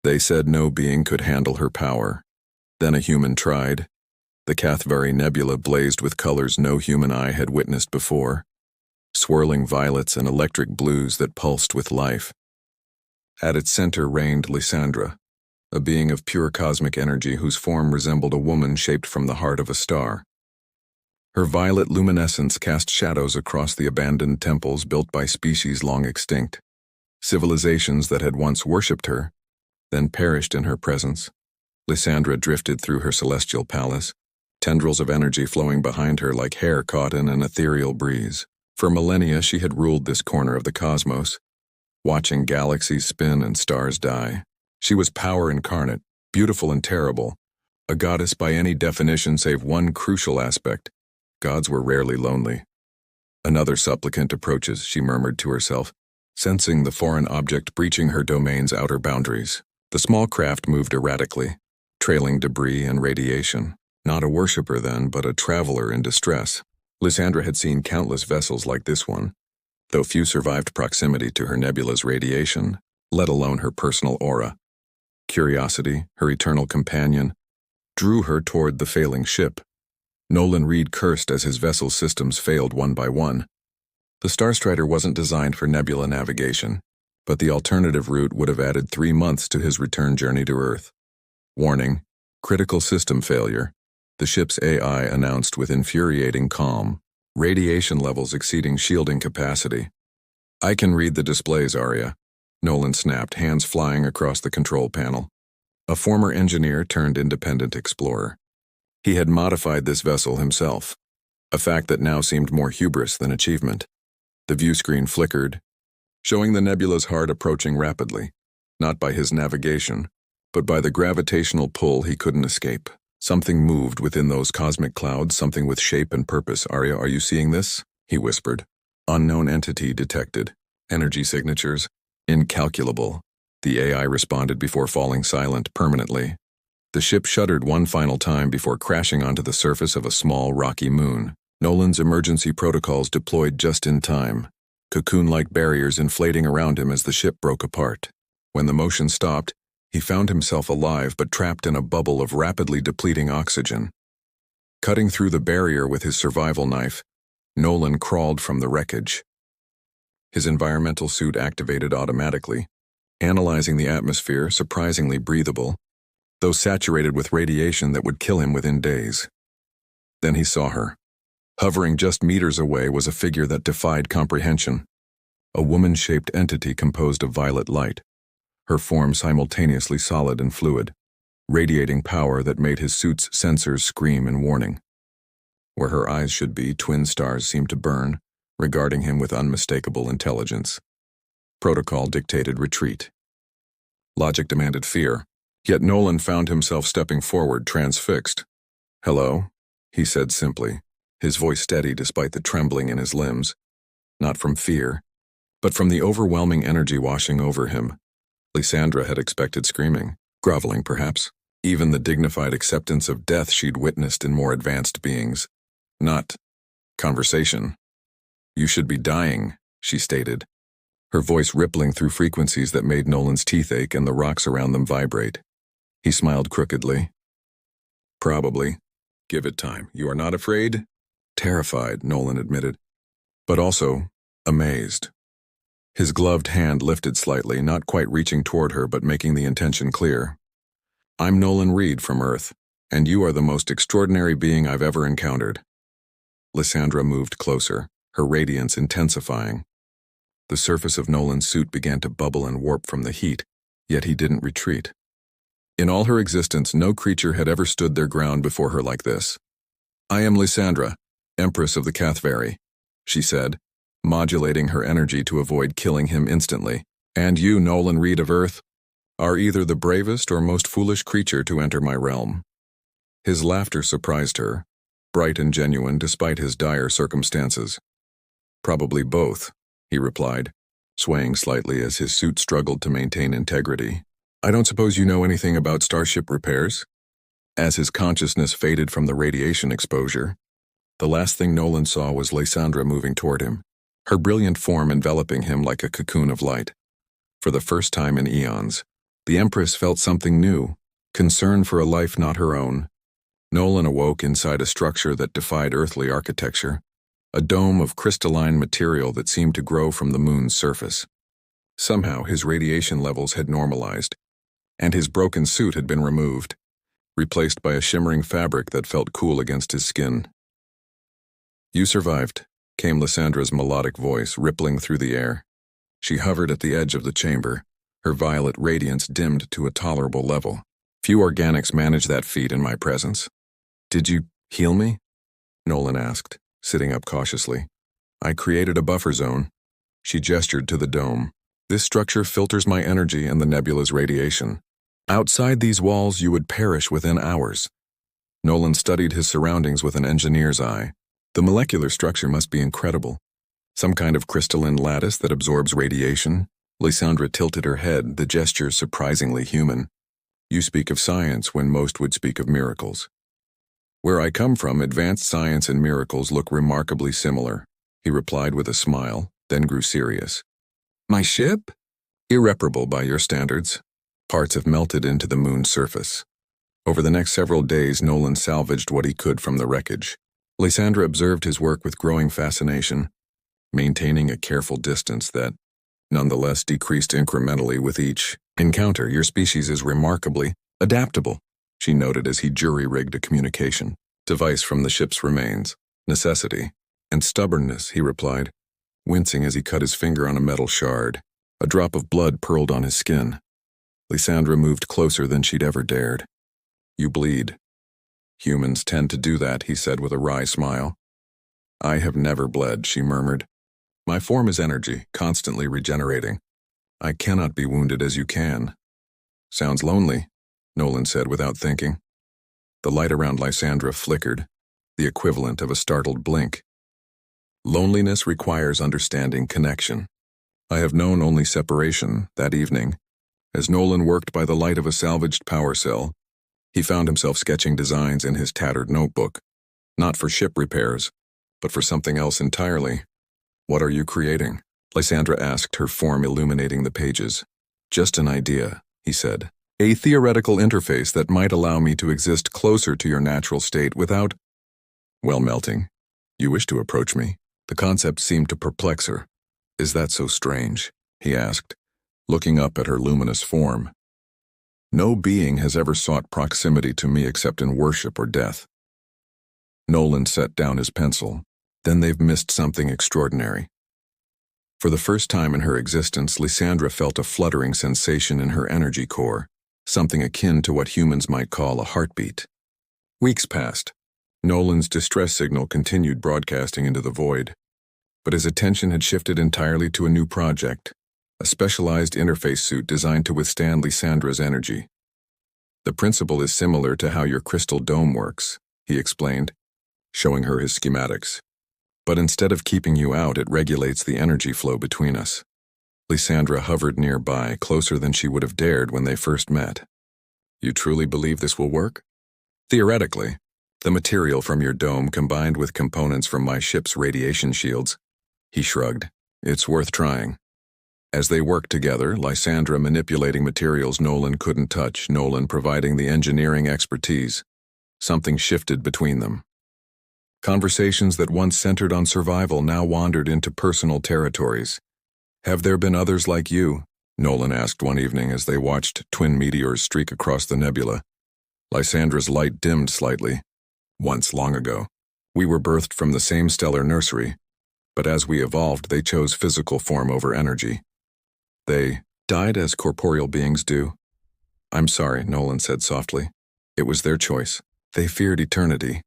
They said no being could handle her power. Then a human tried. The Cathvari Nebula blazed with colors no human eye had witnessed before, swirling violets and electric blues that pulsed with life. At its center reigned Lysandra, a being of pure cosmic energy whose form resembled a woman shaped from the heart of a star. Her violet luminescence cast shadows across the abandoned temples built by species long extinct, civilizations that had once worshipped her, then perished in her presence. Lysandra drifted through her celestial palace, tendrils of energy flowing behind her like hair caught in an ethereal breeze. For millennia she had ruled this corner of the cosmos, watching galaxies spin and stars die. She was power incarnate, beautiful and terrible, a goddess by any definition save one crucial aspect. Gods were rarely lonely. Another supplicant approaches, she murmured to herself, sensing the foreign object breaching her domain's outer boundaries. The small craft moved erratically, trailing debris and radiation. Not a worshipper then, but a traveler in distress. Lysandra had seen countless vessels like this one, though few survived proximity to her nebula's radiation, let alone her personal aura. Curiosity, her eternal companion, drew her toward the failing ship. Nolan Reed cursed as his vessel's systems failed one by one. The Starstrider wasn't designed for nebula navigation, but the alternative route would have added 3 months to his return journey to Earth. Warning: critical system failure. The ship's AI announced with infuriating calm, radiation levels exceeding shielding capacity. "I can read the displays, Arya," Nolan snapped, hands flying across the control panel. A former engineer turned independent explorer. He had modified this vessel himself, a fact that now seemed more hubris than achievement. The view screen flickered, showing the nebula's heart approaching rapidly, not by his navigation, but by the gravitational pull he couldn't escape. Something moved within those cosmic clouds, something with shape and purpose. "Arya, are you seeing this?" he whispered. "Unknown entity detected. Energy signatures incalculable." The AI responded before falling silent permanently. The ship shuddered one final time before crashing onto the surface of a small, rocky moon. Nolan's emergency protocols deployed just in time, cocoon-like barriers inflating around him as the ship broke apart. When the motion stopped, he found himself alive but trapped in a bubble of rapidly depleting oxygen. Cutting through the barrier with his survival knife, Nolan crawled from the wreckage. His environmental suit activated automatically, analyzing the atmosphere, surprisingly breathable, though saturated with radiation that would kill him within days. Then he saw her. Hovering just meters away was a figure that defied comprehension. A woman-shaped entity composed of violet light, her form simultaneously solid and fluid, radiating power that made his suit's sensors scream in warning. Where her eyes should be, twin stars seemed to burn, regarding him with unmistakable intelligence. Protocol dictated retreat. Logic demanded fear, yet Nolan found himself stepping forward, transfixed. "Hello," he said simply, his voice steady despite the trembling in his limbs, not from fear, but from the overwhelming energy washing over him. Lysandra had expected screaming, groveling perhaps, even the dignified acceptance of death she'd witnessed in more advanced beings. Not conversation. "You should be dying," she stated, her voice rippling through frequencies that made Nolan's teeth ache and the rocks around them vibrate. He smiled crookedly. "Probably. Give it time. You are not afraid?" "Terrified," Nolan admitted, but also amazed. His gloved hand lifted slightly, not quite reaching toward her but making the intention clear. "I'm Nolan Reed from Earth, and you are the most extraordinary being I've ever encountered." Lysandra moved closer, her radiance intensifying. The surface of Nolan's suit began to bubble and warp from the heat, yet he didn't retreat. In all her existence, no creature had ever stood their ground before her like this. "I am Lysandra, Empress of the Cathvari," she said, modulating her energy to avoid killing him instantly. "And you, Nolan Reed of Earth, are either the bravest or most foolish creature to enter my realm." His laughter surprised her, bright and genuine despite his dire circumstances. "Probably both," he replied, swaying slightly as his suit struggled to maintain integrity. "I don't suppose you know anything about starship repairs?" As his consciousness faded from the radiation exposure, the last thing Nolan saw was Lysandra moving toward him, her brilliant form enveloping him like a cocoon of light. For the first time in eons, The Empress felt something new, concern for a life not her own. Nolan awoke inside a structure that defied earthly architecture, a dome of crystalline material that seemed to grow from the moon's surface. Somehow his radiation levels had normalized, and his broken suit had been removed, replaced by a shimmering fabric that felt cool against his skin. "You survived," came Lysandra's melodic voice rippling through the air. She hovered at the edge of the chamber, her violet radiance dimmed to a tolerable level. "Few organics manage that feat in my presence." "Did you heal me?" Nolan asked, sitting up cautiously. "I created a buffer zone." She gestured to the dome. "This structure filters my energy and the nebula's radiation. Outside these walls, you would perish within hours." Nolan studied his surroundings with an engineer's eye. The molecular structure must be incredible. Some kind of crystalline lattice that absorbs radiation. Lysandra tilted her head, the gesture surprisingly human. "You speak of science when most would speak of miracles." "Where I come from, advanced science and miracles look remarkably similar," he replied with a smile, then grew serious. "My ship? Irreparable by your standards. Parts have melted into the moon's surface." Over the next several days, Nolan salvaged what he could from the wreckage. Lysandra observed his work with growing fascination, maintaining a careful distance that, nonetheless, decreased incrementally with each encounter. "Your species is remarkably adaptable," she noted as he jury-rigged a communication device from the ship's remains. "Necessity and stubbornness," he replied, wincing as he cut his finger on a metal shard. A drop of blood purled on his skin. Lysandra moved closer than she'd ever dared. "You bleed." "Humans tend to do that," he said with a wry smile. "I have never bled," she murmured. "My form is energy, constantly regenerating. I cannot be wounded as you can." "Sounds lonely," Nolan said without thinking. The light around Lysandra flickered, the equivalent of a startled blink. "Loneliness requires understanding connection. I have known only separation." That evening, as Nolan worked by the light of a salvaged power cell, he found himself sketching designs in his tattered notebook, not for ship repairs, but for something else entirely. "What are you creating?" Lysandra asked, her form illuminating the pages. "Just an idea," he said. "A theoretical interface that might allow me to exist closer to your natural state without, well, melting. You wish to approach me?" The concept seemed to perplex her. "Is that so strange?" he asked, looking up at her luminous form. "No being has ever sought proximity to me except in worship or death." Nolan set down his pencil. "Then they've missed something extraordinary." For the first time in her existence, Lysandra felt a fluttering sensation in her energy core, something akin to what humans might call a heartbeat. Weeks passed. Nolan's distress signal continued broadcasting into the void, but his attention had shifted entirely to a new project, a specialized interface suit designed to withstand Lysandra's energy. "The principle is similar to how your crystal dome works," he explained, showing her his schematics. "But instead of keeping you out, it regulates the energy flow between us." Lysandra hovered nearby, closer than she would have dared when they first met. "You truly believe this will work?" "Theoretically. The material from your dome combined with components from my ship's radiation shields." He shrugged. "It's worth trying." As they worked together, Lysandra manipulating materials Nolan couldn't touch, Nolan providing the engineering expertise, something shifted between them. Conversations that once centered on survival now wandered into personal territories. "Have there been others like you?" Nolan asked one evening as they watched twin meteors streak across the nebula. Lysandra's light dimmed slightly. "Once, long ago. We were birthed from the same stellar nursery, but as we evolved, they chose physical form over energy. They died as corporeal beings do." "I'm sorry," Nolan said softly. "It was their choice. They feared eternity."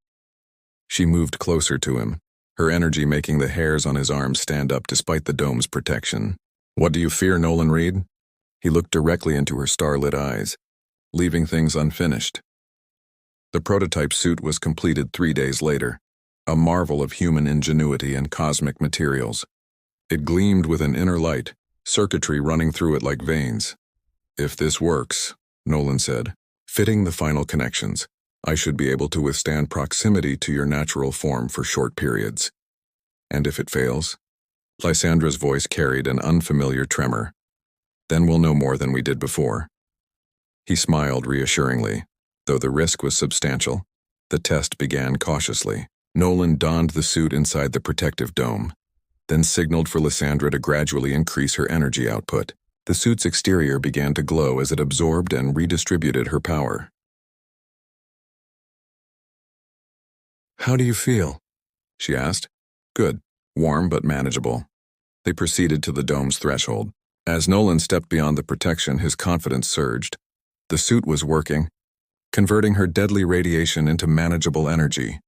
She moved closer to him, her energy making the hairs on his arms stand up despite the dome's protection. "What do you fear, Nolan Reed?" He looked directly into her starlit eyes, leaving things unfinished. The prototype suit was completed 3 days later, a marvel of human ingenuity and cosmic materials. It gleamed with an inner light, circuitry running through it like veins. "If this works," Nolan said, "fitting the final connections, I should be able to withstand proximity to your natural form for short periods." "And if it fails?" Lysandra's voice carried an unfamiliar tremor. "Then we'll know more than we did before." He smiled reassuringly. Though the risk was substantial, the test began cautiously. Nolan donned the suit inside the protective dome, then signaled for Lysandra to gradually increase her energy output. The suit's exterior began to glow as it absorbed and redistributed her power. "How do you feel?" she asked. "Good. Warm but manageable." They proceeded to the dome's threshold. As Nolan stepped beyond the protection, his confidence surged. The suit was working, converting her deadly radiation into manageable energy.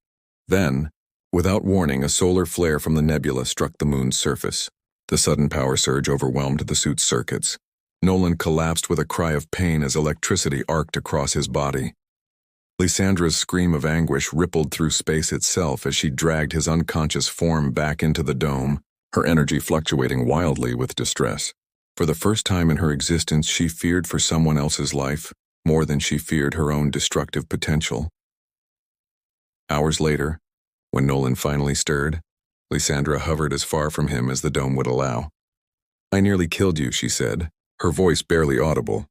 Then, without warning, a solar flare from the nebula struck the moon's surface. The sudden power surge overwhelmed the suit's circuits. Nolan collapsed with a cry of pain as electricity arced across his body. Lysandra's scream of anguish rippled through space itself as she dragged his unconscious form back into the dome, her energy fluctuating wildly with distress. For the first time in her existence, she feared for someone else's life more than she feared her own destructive potential. Hours later, when Nolan finally stirred, Lysandra hovered as far from him as the dome would allow. "I nearly killed you," she said, her voice barely audible.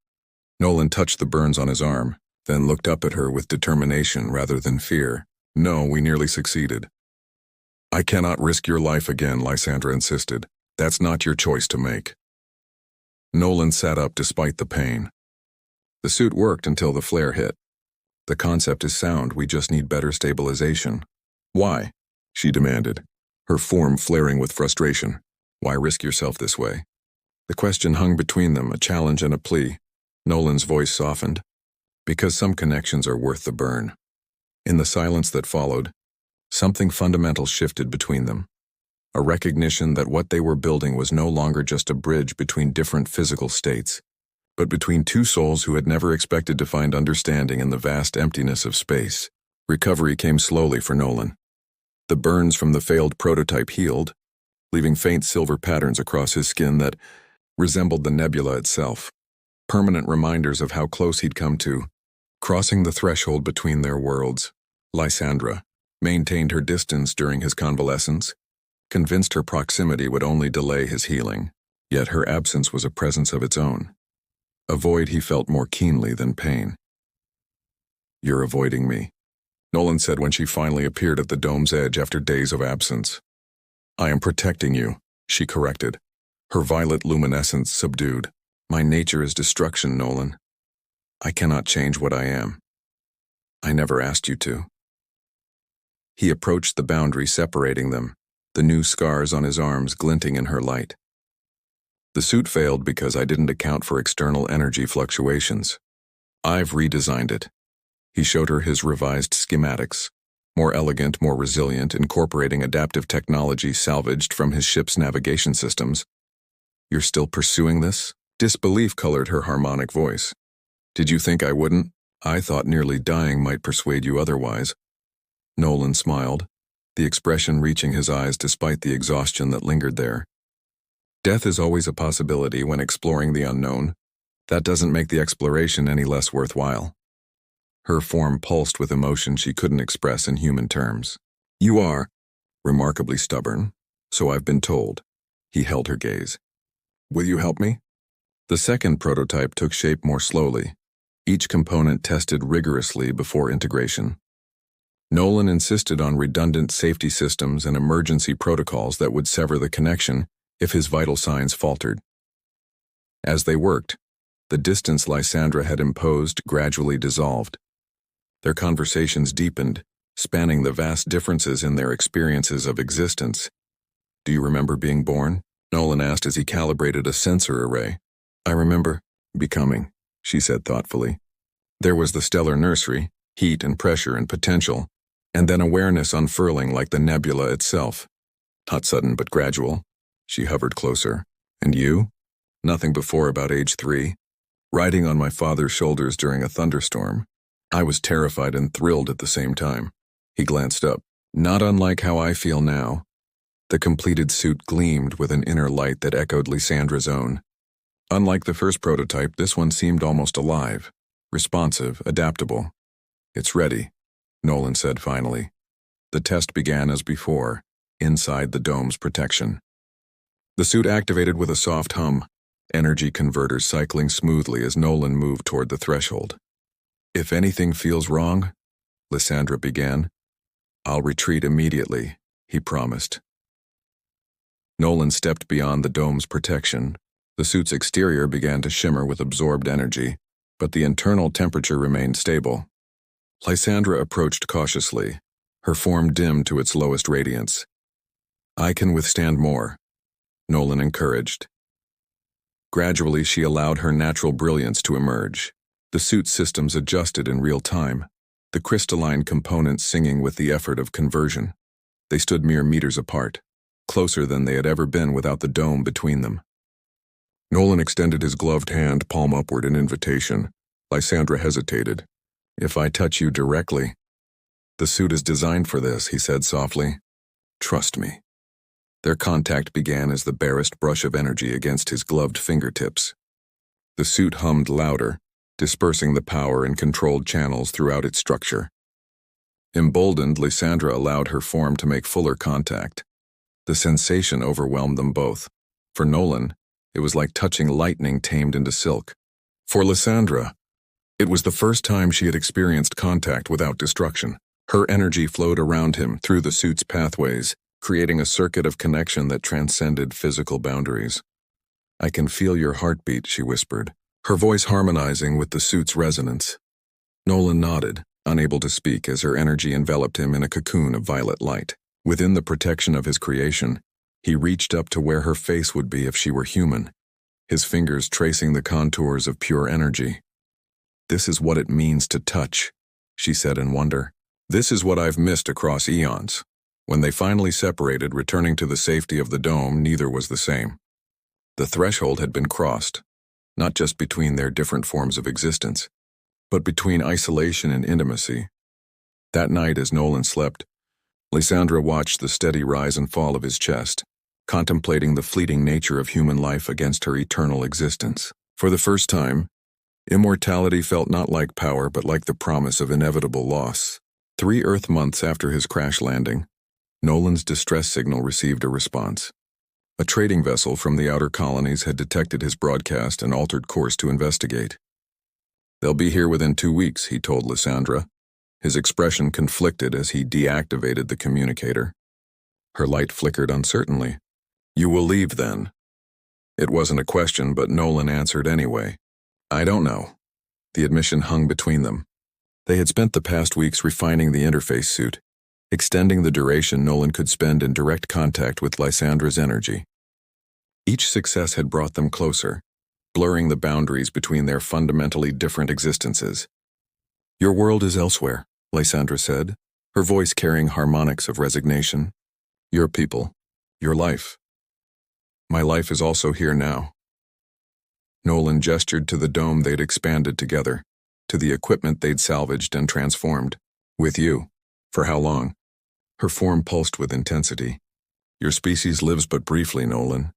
Nolan touched the burns on his arm, then looked up at her with determination rather than fear. "No, we nearly succeeded." "I cannot risk your life again," Lysandra insisted. "That's not your choice to make." Nolan sat up despite the pain. "The suit worked until the flare hit. The concept is sound, we just need better stabilization." "Why?" she demanded, her form flaring with frustration. "Why risk yourself this way?" The question hung between them, a challenge and a plea. Nolan's voice softened. "Because some connections are worth the burn." In the silence that followed, something fundamental shifted between them. A recognition that what they were building was no longer just a bridge between different physical states, but between two souls who had never expected to find understanding in the vast emptiness of space. Recovery came slowly for Nolan. The burns from the failed prototype healed, leaving faint silver patterns across his skin that resembled the nebula itself, permanent reminders of how close he'd come to crossing the threshold between their worlds. Lysandra maintained her distance during his convalescence, convinced her proximity would only delay his healing, yet her absence was a presence of its own, a void he felt more keenly than pain. "You're avoiding me," Nolan said when she finally appeared at the dome's edge after days of absence. "I am protecting you," she corrected, her violet luminescence subdued. "My nature is destruction, Nolan. I cannot change what I am. I never asked you to." He approached the boundary separating them, the new scars on his arms glinting in her light. "The suit failed because I didn't account for external energy fluctuations. I've redesigned it." He showed her his revised schematics, more elegant, more resilient, incorporating adaptive technology salvaged from his ship's navigation systems. "You're still pursuing this?" Disbelief colored her harmonic voice. "Did you think I wouldn't? I thought nearly dying might persuade you otherwise." Nolan smiled, the expression reaching his eyes despite the exhaustion that lingered there. "Death is always a possibility when exploring the unknown. That doesn't make the exploration any less worthwhile." Her form pulsed with emotion she couldn't express in human terms. "You are remarkably stubborn, so I've been told." He held her gaze. "Will you help me?" The second prototype took shape more slowly, each component tested rigorously before integration. Nolan insisted on redundant safety systems and emergency protocols that would sever the connection if his vital signs faltered. As they worked, the distance Lysandra had imposed gradually dissolved. Their conversations deepened, spanning the vast differences in their experiences of existence. "Do you remember being born?" Nolan asked as he calibrated a sensor array. "I remember becoming," she said thoughtfully. "There was the stellar nursery, heat and pressure and potential, and then awareness unfurling like the nebula itself. Not sudden but gradual." She hovered closer. "And you?" "Nothing before about age 3. Riding on my father's shoulders during a thunderstorm. I was terrified and thrilled at the same time." He glanced up. "Not unlike how I feel now." The completed suit gleamed with an inner light that echoed Lysandra's own. Unlike the first prototype, this one seemed almost alive, responsive, adaptable. "It's ready," Nolan said finally. The test began as before, inside the dome's protection. The suit activated with a soft hum, energy converters cycling smoothly as Nolan moved toward the threshold. "If anything feels wrong," Lysandra began, "I'll retreat immediately," he promised. Nolan stepped beyond the dome's protection. The suit's exterior began to shimmer with absorbed energy, but the internal temperature remained stable. Lysandra approached cautiously, her form dimmed to its lowest radiance. "I can withstand more," Nolan encouraged. Gradually, she allowed her natural brilliance to emerge. The suit's systems adjusted in real time, the crystalline components singing with the effort of conversion. They stood mere meters apart, closer than they had ever been without the dome between them. Nolan extended his gloved hand, palm upward, in invitation. Lysandra hesitated. "If I touch you directly—" "The suit is designed for this," he said softly. "Trust me." Their contact began as the barest brush of energy against his gloved fingertips. The suit hummed louder, dispersing the power in controlled channels throughout its structure. Emboldened, Lysandra allowed her form to make fuller contact. The sensation overwhelmed them both. For Nolan, it was like touching lightning tamed into silk. For Lysandra, it was the first time she had experienced contact without destruction. Her energy flowed around him through the suit's pathways, creating a circuit of connection that transcended physical boundaries. "I can feel your heartbeat," she whispered, her voice harmonizing with the suit's resonance. Nolan nodded, unable to speak as her energy enveloped him in a cocoon of violet light. Within the protection of his creation, he reached up to where her face would be if she were human, his fingers tracing the contours of pure energy. "This is what it means to touch," she said in wonder. "This is what I've missed across eons." When they finally separated, returning to the safety of the dome, neither was the same. The threshold had been crossed, not just between their different forms of existence, but between isolation and intimacy. That night, as Nolan slept, Lysandra watched the steady rise and fall of his chest, contemplating the fleeting nature of human life against her eternal existence. For the first time, immortality felt not like power but like the promise of inevitable loss. 3 Earth months after his crash landing, Nolan's distress signal received a response. A trading vessel from the outer colonies had detected his broadcast and altered course to investigate. "They'll be here within 2 weeks," he told Lysandra. His expression conflicted as he deactivated the communicator. Her light flickered uncertainly. "You will leave then?" It wasn't a question, but Nolan answered anyway. "I don't know." The admission hung between them. They had spent the past weeks refining the interface suit, extending the duration Nolan could spend in direct contact with Lysandra's energy. Each success had brought them closer, blurring the boundaries between their fundamentally different existences. "Your world is elsewhere," Lysandra said, her voice carrying harmonics of resignation. "Your people, your life. My life is also here now." Nolan gestured to the dome they'd expanded together, to the equipment they'd salvaged and transformed. "With you. For how long?" Her form pulsed with intensity. "Your species lives but briefly, Nolan.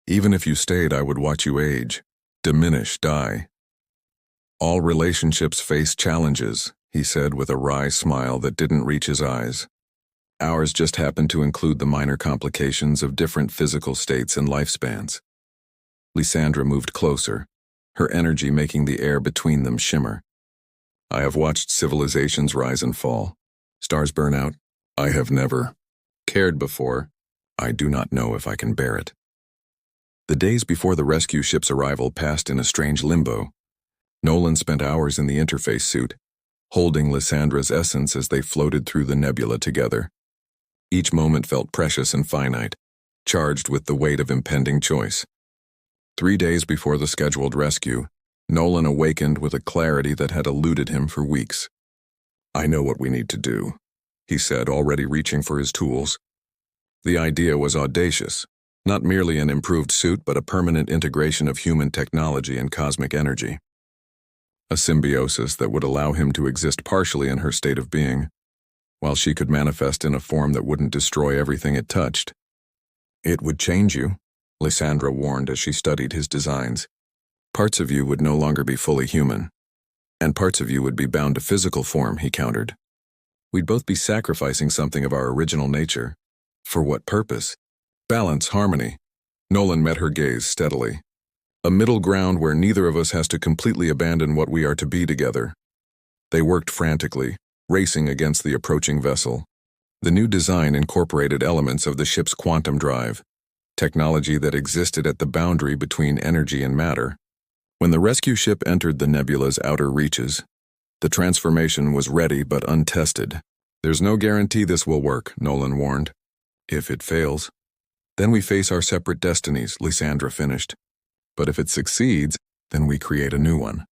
Even if you stayed, I would watch you age, diminish, die." "All relationships face challenges," he said with a wry smile that didn't reach his eyes. "Ours just happened to include the minor complications of different physical states and lifespans." Lysandra moved closer, her energy making the air between them shimmer. "I have watched civilizations rise and fall, stars burn out. I have never cared before. I do not know if I can bear it." The days before the rescue ship's arrival passed in a strange limbo. Nolan spent hours in the interface suit, holding Lysandra's essence as they floated through the nebula together. Each moment felt precious and finite, charged with the weight of impending choice. 3 days before the scheduled rescue, Nolan awakened with a clarity that had eluded him for weeks. "I know what we need to do," he said, already reaching for his tools. The idea was audacious, not merely an improved suit but a permanent integration of human technology and cosmic energy. A symbiosis that would allow him to exist partially in her state of being, while she could manifest in a form that wouldn't destroy everything it touched. "It would change you," Lysandra warned as she studied his designs. "Parts of you would no longer be fully human, and parts of you would be bound to physical form," he countered. "We'd both be sacrificing something of our original nature. For what purpose? Balance, harmony." Nolan met her gaze steadily. A middle ground where neither of us has to completely abandon what we are to be together. They worked frantically, racing against the approaching vessel. The new design incorporated elements of the ship's quantum drive, technology that existed at the boundary between energy and matter. When the rescue ship entered the nebula's outer reaches, the transformation was ready but untested. There's no guarantee this will work, Nolan warned. If it fails, then we face our separate destinies, Lysandra finished. But if it succeeds, then we create a new one.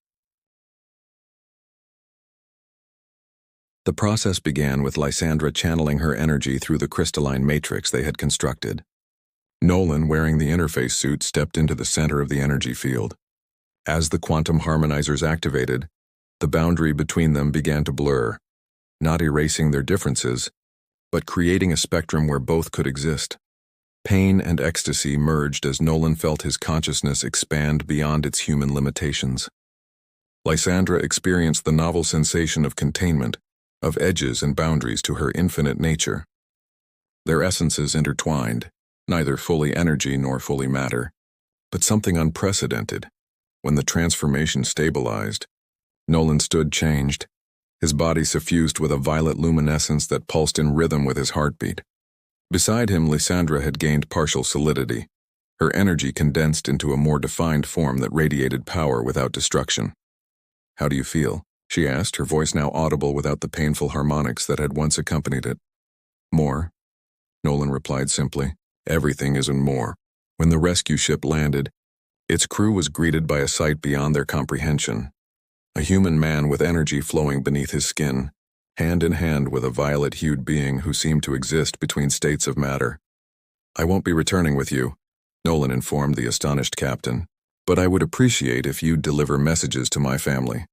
The process began with Lysandra channeling her energy through the crystalline matrix they had constructed. Nolan, wearing the interface suit, stepped into the center of the energy field. As the quantum harmonizers activated, the boundary between them began to blur, not erasing their differences, but creating a spectrum where both could exist. Pain and ecstasy merged as Nolan felt his consciousness expand beyond its human limitations. Lysandra experienced the novel sensation of containment, of edges and boundaries to her infinite nature. Their essences intertwined, neither fully energy nor fully matter, but something unprecedented. When the transformation stabilized, Nolan stood changed, his body suffused with a violet luminescence that pulsed in rhythm with his heartbeat. Beside him, Lysandra had gained partial solidity, her energy condensed into a more defined form that radiated power without destruction. "How do you feel?" she asked, her voice now audible without the painful harmonics that had once accompanied it. "More," Nolan replied simply. "Everything is in more." When the rescue ship landed, its crew was greeted by a sight beyond their comprehension. A human man with energy flowing beneath his skin, hand in hand with a violet-hued being who seemed to exist between states of matter. "I won't be returning with you," Nolan informed the astonished captain, "but I would appreciate if you'd deliver messages to my family."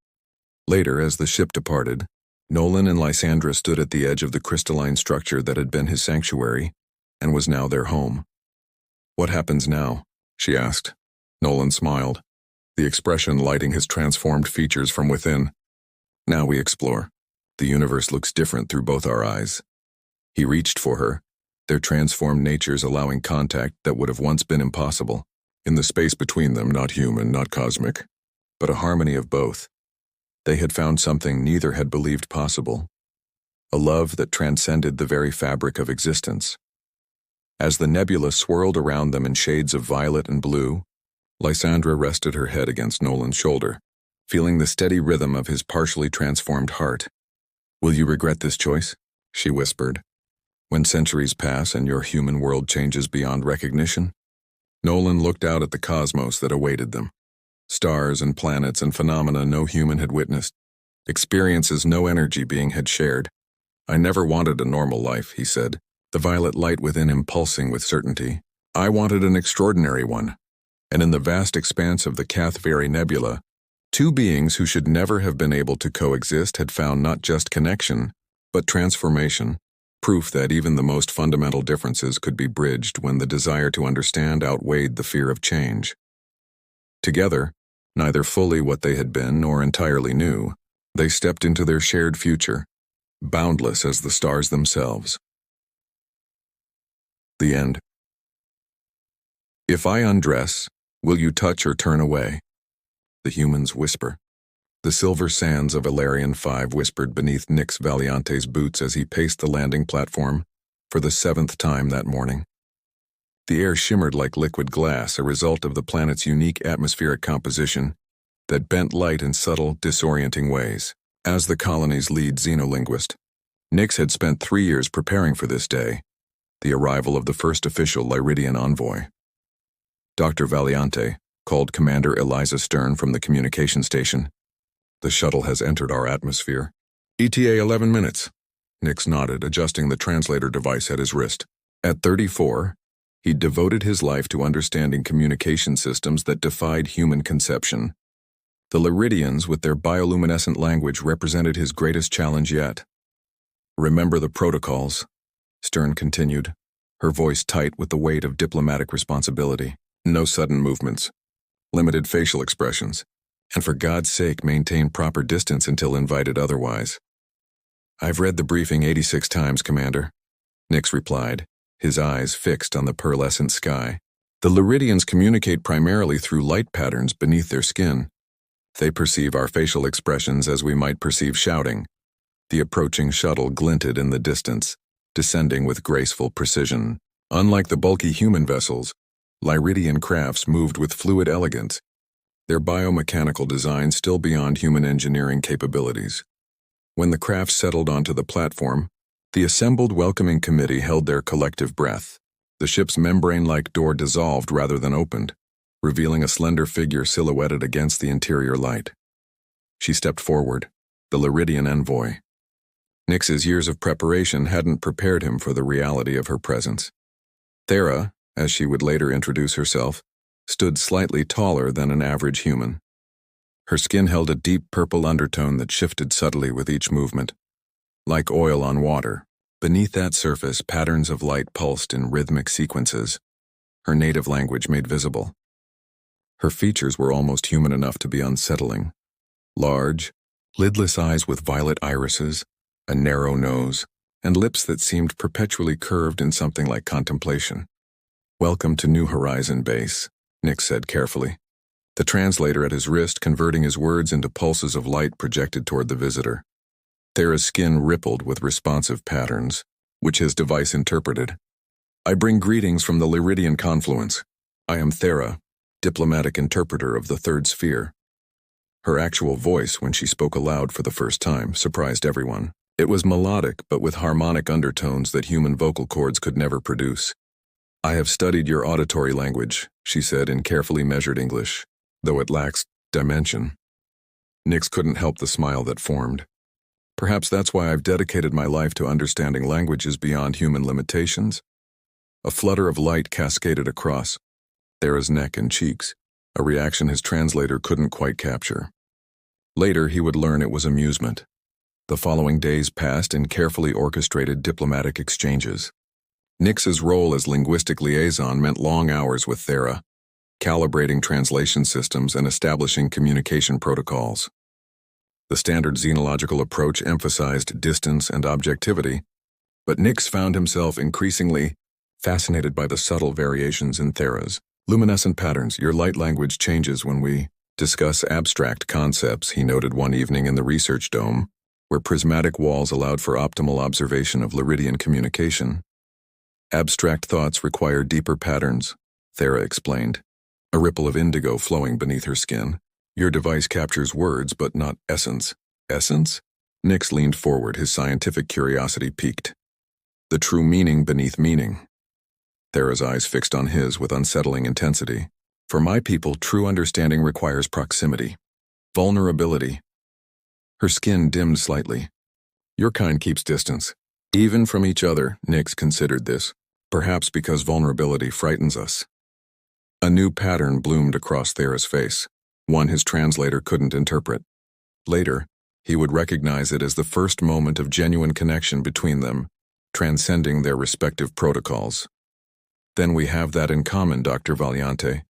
Later, as the ship departed, Nolan and Lysandra stood at the edge of the crystalline structure that had been his sanctuary and was now their home. "What happens now?" she asked. Nolan smiled, the expression lighting his transformed features from within. "Now we explore. The universe looks different through both our eyes." He reached for her, their transformed natures allowing contact that would have once been impossible. In the space between them, not human, not cosmic, but a harmony of both. They had found something neither had believed possible, a love that transcended the very fabric of existence. As the nebula swirled around them in shades of violet and blue, Lysandra rested her head against Nolan's shoulder, feeling the steady rhythm of his partially transformed heart. "Will you regret this choice?" she whispered. "When centuries pass and your human world changes beyond recognition?" Nolan looked out at the cosmos that awaited them. Stars and planets and phenomena no human had witnessed, experiences no energy being had shared. "I never wanted a normal life," he said, the violet light within him pulsing with certainty. "I wanted an extraordinary one." And in the vast expanse of the Cathveri Nebula, two beings who should never have been able to coexist had found not just connection, but transformation, proof that even the most fundamental differences could be bridged when the desire to understand outweighed the fear of change. Together, neither fully what they had been nor entirely new, they stepped into their shared future, boundless as the stars themselves. The end. "If I undress, will you touch or turn away?" The humans whisper. The silver sands of Valerian 5 whispered beneath Nix Valiante's boots as he paced the landing platform for the 7th time that morning. The air shimmered like liquid glass, a result of the planet's unique atmospheric composition that bent light in subtle, disorienting ways. As the colony's lead xenolinguist, Nix had spent 3 years preparing for this day, the arrival of the first official Lyridian envoy. Dr. Valiante called Commander Eliza Stern from the communication station. "The shuttle has entered our atmosphere. ETA 11 minutes. Nix nodded, adjusting the translator device at his wrist. At 34, he'd devoted his life to understanding communication systems that defied human conception. The Lyridians, with their bioluminescent language, represented his greatest challenge yet. "Remember the protocols," Stern continued, her voice tight with the weight of diplomatic responsibility. "No sudden movements, limited facial expressions, and for God's sake maintain proper distance until invited otherwise." "I've read the briefing 86 times, Commander," Nix replied, his eyes fixed on the pearlescent sky. The Lyridians communicate primarily through light patterns beneath their skin. They perceive our facial expressions as we might perceive shouting. The approaching shuttle glinted in the distance, descending with graceful precision. Unlike the bulky human vessels, Lyridian crafts moved with fluid elegance, their biomechanical design still beyond human engineering capabilities. When the craft settled onto the platform, the assembled welcoming committee held their collective breath. The ship's membrane-like door dissolved rather than opened, revealing a slender figure silhouetted against the interior light. She stepped forward, the Lyridian envoy. Nyx's years of preparation hadn't prepared him for the reality of her presence. Thera, as she would later introduce herself, stood slightly taller than an average human. Her skin held a deep purple undertone that shifted subtly with each movement. Like oil on water, beneath that surface patterns of light pulsed in rhythmic sequences, her native language made visible. Her features were almost human enough to be unsettling. Large, lidless eyes with violet irises, a narrow nose, and lips that seemed perpetually curved in something like contemplation. "Welcome to New Horizon Base," Nyx said carefully, the translator at his wrist converting his words into pulses of light projected toward the visitor. Thera's skin rippled with responsive patterns, which his device interpreted. "I bring greetings from the Lyridian confluence. I am Thera, diplomatic interpreter of the Third Sphere." Her actual voice, when she spoke aloud for the first time, surprised everyone. It was melodic, but with harmonic undertones that human vocal cords could never produce. "I have studied your auditory language," she said in carefully measured English, though it lacks dimension. Nyx couldn't help the smile that formed. "Perhaps that's why I've dedicated my life to understanding languages beyond human limitations." A flutter of light cascaded across Thera's neck and cheeks, a reaction his translator couldn't quite capture. Later, he would learn it was amusement. The following days passed in carefully orchestrated diplomatic exchanges. Nyx's role as linguistic liaison meant long hours with Thera, calibrating translation systems and establishing communication protocols. The standard xenological approach emphasized distance and objectivity, but Nyx found himself increasingly fascinated by the subtle variations in Thera's luminescent patterns. "Your light language changes when we discuss abstract concepts," he noted one evening in the research dome, where prismatic walls allowed for optimal observation of Lyridian communication. "Abstract thoughts require deeper patterns," Thera explained, a ripple of indigo flowing beneath her skin. "Your device captures words, but not essence." "Essence?" Nyx leaned forward, his scientific curiosity piqued. "The true meaning beneath meaning." Thera's eyes fixed on his with unsettling intensity. "For my people, true understanding requires proximity, vulnerability." Her skin dimmed slightly. "Your kind keeps distance, even from each other," Nyx considered this, perhaps because vulnerability frightens us. A new pattern bloomed across Thera's face, one his translator couldn't interpret. Later, he would recognize it as the first moment of genuine connection between them, transcending their respective protocols. "Then we have that in common, Dr. Valiante,"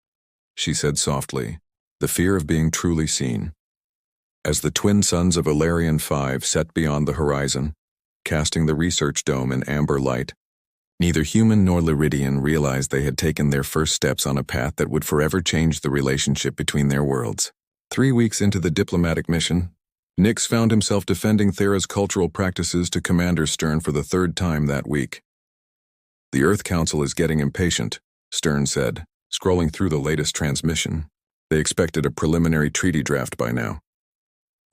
she said softly, "the fear of being truly seen." As the twin suns of Alarian 5 set beyond the horizon, casting the research dome in amber light, neither human nor Lyridian realized they had taken their first steps on a path that would forever change the relationship between their worlds. 3 weeks into the diplomatic mission, Nyx found himself defending Thera's cultural practices to Commander Stern for the third time that week. "The Earth Council is getting impatient," Stern said, scrolling through the latest transmission. "They expected a preliminary treaty draft by now."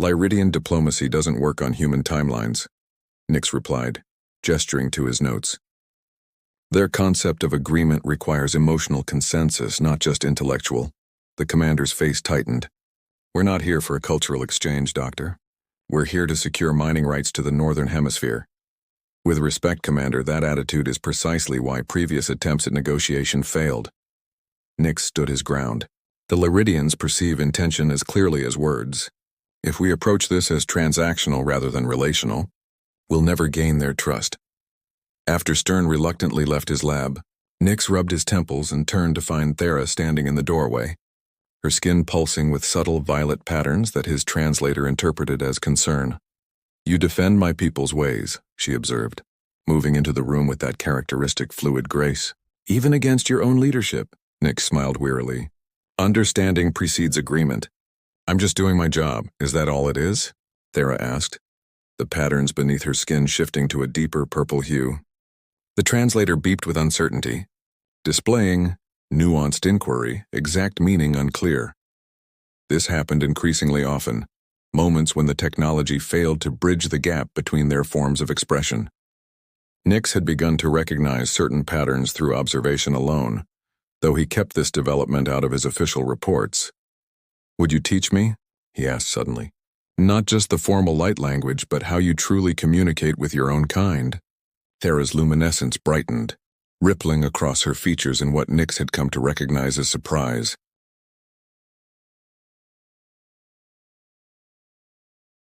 "Lyridian diplomacy doesn't work on human timelines," Nyx replied, gesturing to his notes. "Their concept of agreement requires emotional consensus, not just intellectual." The commander's face tightened. "We're not here for a cultural exchange, Doctor. We're here to secure mining rights to the Northern Hemisphere." "With respect, Commander, that attitude is precisely why previous attempts at negotiation failed." Nyx stood his ground. "The Lyridians perceive intention as clearly as words. If we approach this as transactional rather than relational, we'll never gain their trust." After Stern reluctantly left his lab, Nyx rubbed his temples and turned to find Thera standing in the doorway, her skin pulsing with subtle violet patterns that his translator interpreted as concern. "You defend my people's ways," she observed, moving into the room with that characteristic fluid grace. "Even against your own leadership." Nick smiled wearily. Understanding precedes agreement. I'm just doing my job. Is that all it is? Thera asked, the patterns beneath her skin shifting to a deeper purple hue. The translator beeped with uncertainty, displaying nuanced inquiry, exact meaning unclear. This happened increasingly often, moments when the technology failed to bridge the gap between their forms of expression. Nix had begun to recognize certain patterns through observation alone, though he kept this development out of his official reports. Would you teach me? He asked suddenly. Not just the formal light language, but how you truly communicate with your own kind. Thera's luminescence brightened, rippling across her features in what Nix had come to recognize as surprise.